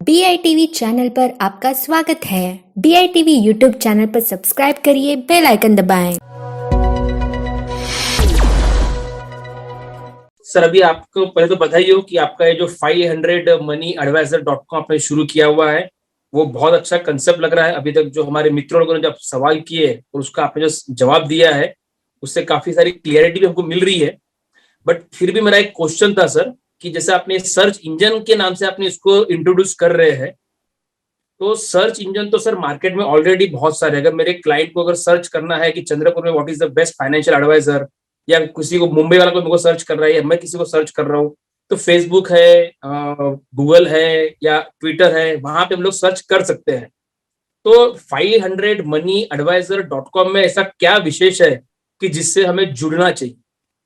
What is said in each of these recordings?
BITV channel पर आपका स्वागत है। BITV यूट्यूब चैनल पर सब्सक्राइब करिए, बेल आइकन दबाएं। सर, अभी आपको पहले तो बधाई हो कि आपका ये जो 500moneyadvisor.com आपने शुरू किया हुआ है वो बहुत अच्छा कंसेप्ट लग रहा है। अभी तक जो हमारे मित्रों लोगों ने जब सवाल किए और उसका आपने जो जवाब दिया है उससे काफी सारी क्लियरिटी भी हमको मिल रही है। बट फिर भी मेरा एक क्वेश्चन था सर कि जैसे आपने सर्च इंजन के नाम से आपने इसको इंट्रोड्यूस कर रहे हैं, तो सर्च इंजन तो सर मार्केट में ऑलरेडी बहुत सारे। अगर मेरे क्लाइंट को अगर सर्च करना है कि चंद्रपुर में what is the best financial advisor, या किसी को मुंबई वाला कोई मेरे को सर्च कर रहा है या मैं किसी को सर्च कर रहा हूँ, तो फेसबुक है, गूगल है या ट्विटर है, वहां पे हम लोग सर्च कर सकते हैं। तो 500moneyadvisor.com में ऐसा क्या विशेष है कि जिससे हमें जुड़ना चाहिए?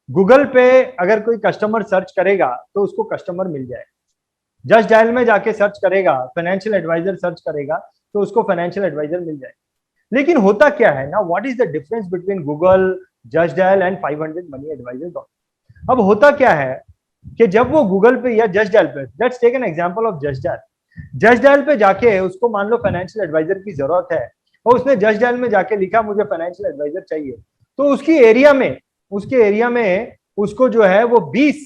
गूगल पे अगर कोई कस्टमर सर्च करेगा तो उसको कस्टमर मिल जाएगा। जस्ट डायल में जाके सर्च करेगा, फाइनेंशियल एडवाइजर सर्च करेगा तो उसको फाइनेंशियल एडवाइजर मिल जाएगा। लेकिन होता क्या है ना, what is the difference between Google, just dial and 500moneyadvisor? अब होता क्या है कि जब वो गूगल पे या जस्ट डायल पे, let's take an example of Just Dial. Just Dial पे जाके उसको मान लो फाइनेंशियल एडवाइजर की जरूरत है और उसने जस्ट डायल में जाके लिखा मुझे फाइनेंशियल एडवाइजर चाहिए, तो उसके एरिया में उसको जो है वो 20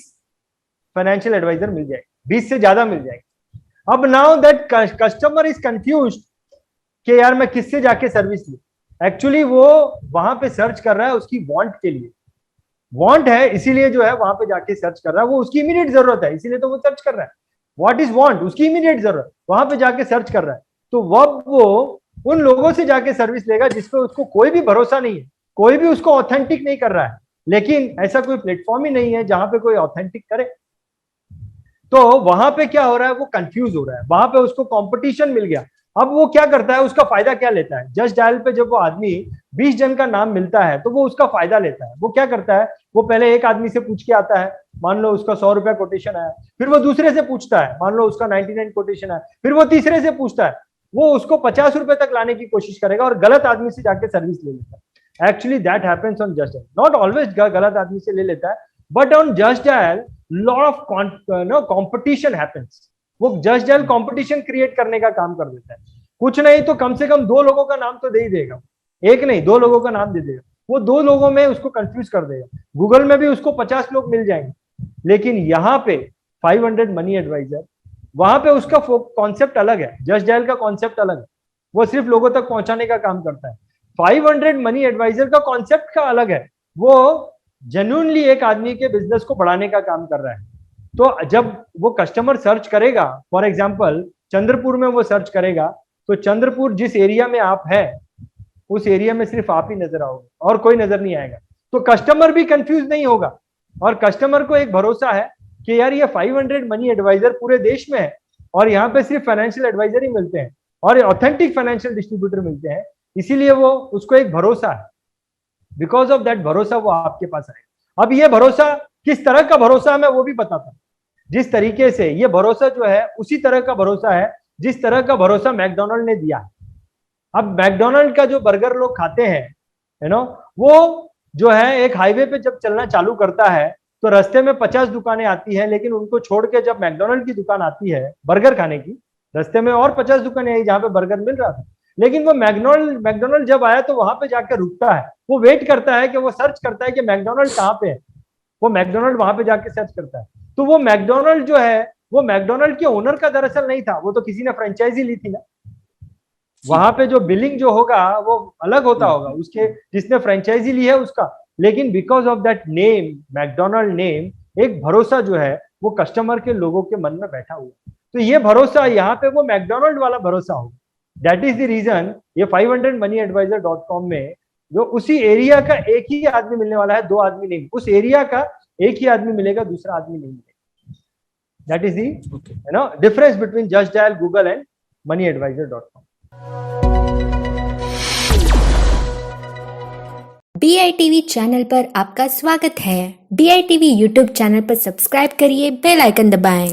फाइनेंशियल एडवाइजर मिल जाएगी, 20 से ज्यादा मिल जाएगी। अब now that customer is confused कि यार मैं किससे जाके सर्विस लूं। एक्चुअली वो वहां पे सर्च कर रहा है उसकी वांट के लिए, वांट है इसीलिए जो है वहां पे जाके सर्च कर रहा है, वो उसकी इमीडिएट जरूरत है इसीलिए तो वो सर्च कर रहा है। व्हाट इज वांट, उसकी इमीडिएट जरूरत, वहां पे जाके सर्च कर रहा है। तो वो उन लोगों से जाके सर्विस लेगा जिसपे उसको कोई भी भरोसा नहीं है, कोई भी उसको ऑथेंटिक नहीं कर रहा है। लेकिन ऐसा कोई प्लेटफॉर्म ही नहीं है जहां पे कोई ऑथेंटिक करे। तो वहां पे क्या हो रहा है, वो कंफ्यूज हो रहा है, वहां पे उसको कंपटीशन मिल गया। अब वो क्या करता है, उसका फायदा क्या लेता है? जस्ट डायल पे जब वो आदमी 20 जन का नाम मिलता है तो वो उसका फायदा लेता है। वो क्या करता है, वो पहले एक आदमी से पूछ के आता है, मान लो उसका 100 रुपया कोटेशन है, फिर वो दूसरे से पूछता है, मान लो उसका 99 कोटेशन है, फिर वो तीसरे से पूछता है, वो उसको 50 रुपए तक लाने की कोशिश करेगा और गलत आदमी से जाके सर्विस ले लेता है। Actually that happens on Just Dial. Not always गलत आदमी से ले लेता है, but on Just Dial lot of competition happens. वो Just Dial competition create करने का काम कर देता है। कुछ नहीं तो कम से कम 2 लोगों का नाम तो दे ही देगा, एक नहीं 2 लोगों का नाम दे देगा। वो 2 लोगों में उसको कंफ्यूज कर देगा। गूगल में भी उसको 50 लोग मिल जाएंगे, लेकिन यहाँ पे 500 मनी एडवाइजर, वहां पे उसका कॉन्सेप्ट अलग है, जस्ट डायल का कॉन्सेप्ट अलग है, वो सिर्फ लोगों तक पहुंचाने का काम करता है। 500 मनी एडवाइजर का कॉन्सेप्ट का अलग है, वो जेन्युइनली एक आदमी के बिजनेस को बढ़ाने का काम कर रहा है। तो जब वो कस्टमर सर्च करेगा, फॉर एग्जांपल चंद्रपुर में वो सर्च करेगा, तो चंद्रपुर जिस एरिया में आप है उस एरिया में सिर्फ आप ही नजर आओगे और कोई नजर नहीं आएगा। तो कस्टमर भी कंफ्यूज नहीं होगा और कस्टमर को एक भरोसा है कि यार ये 500 मनी एडवाइजर पूरे देश में है और यहाँ पे सिर्फ फाइनेंशियल एडवाइजर ही मिलते हैं और ऑथेंटिक फाइनेंशियल डिस्ट्रीब्यूटर मिलते हैं, इसीलिए वो उसको एक भरोसा है। बिकॉज ऑफ दैट भरोसा वो आपके पास आएगा। अब ये भरोसा किस तरह का भरोसा है मैं वो भी बताता हूं। जिस तरीके से ये भरोसा जो है उसी तरह का भरोसा है जिस तरह का भरोसा मैकडोनल्ड ने दिया है। अब मैकडोनल्ड का जो बर्गर लोग खाते हैं वो जो है एक हाईवे पे जब चलना चालू करता है तो रास्ते में 50 दुकानें आती है, लेकिन उनको छोड़ के जब मैकडोनल्ड की दुकान आती है बर्गर खाने की, रास्ते में और 50 दुकानें आई जहां पे बर्गर मिल रहा था, लेकिन वो मैकडोनल्ड जब आया तो वहां पे जाकर रुकता है, वो वेट करता है कि वो सर्च करता है कि मैकडोनल्ड कहाँ पे है, वो मैकडोनल्ड वहां पे जाके सर्च करता है। तो वो मैकडोनल्ड जो है वो मैकडोनल्ड के ओनर का दरअसल नहीं था, वो तो किसी ने फ्रेंचाइजी ली थी ना, वहां पे जो बिलिंग जो होगा वो अलग होता होगा उसके, जिसने फ्रेंचाइजी ली है उसका। लेकिन because of that name, McDonald name, एक भरोसा जो है वो कस्टमर के लोगों के मन में बैठा हुआ। तो ये भरोसा यहाँ पे वो मैकडोनल्ड वाला भरोसा होगा। दैट इज द रीजन ये 500moneyadvisor.com में जो उसी एरिया का एक ही आदमी मिलने वाला है, 2 आदमी नहीं, उस एरिया का एक ही आदमी मिलेगा, दूसरा आदमी नहीं मिलेगा। That is the difference between just dial, Google and moneyadvisor.com। BITV channel पर आपका स्वागत है। BITV यूट्यूब चैनल पर सब्सक्राइब करिए, बेल आइकन दबाएं।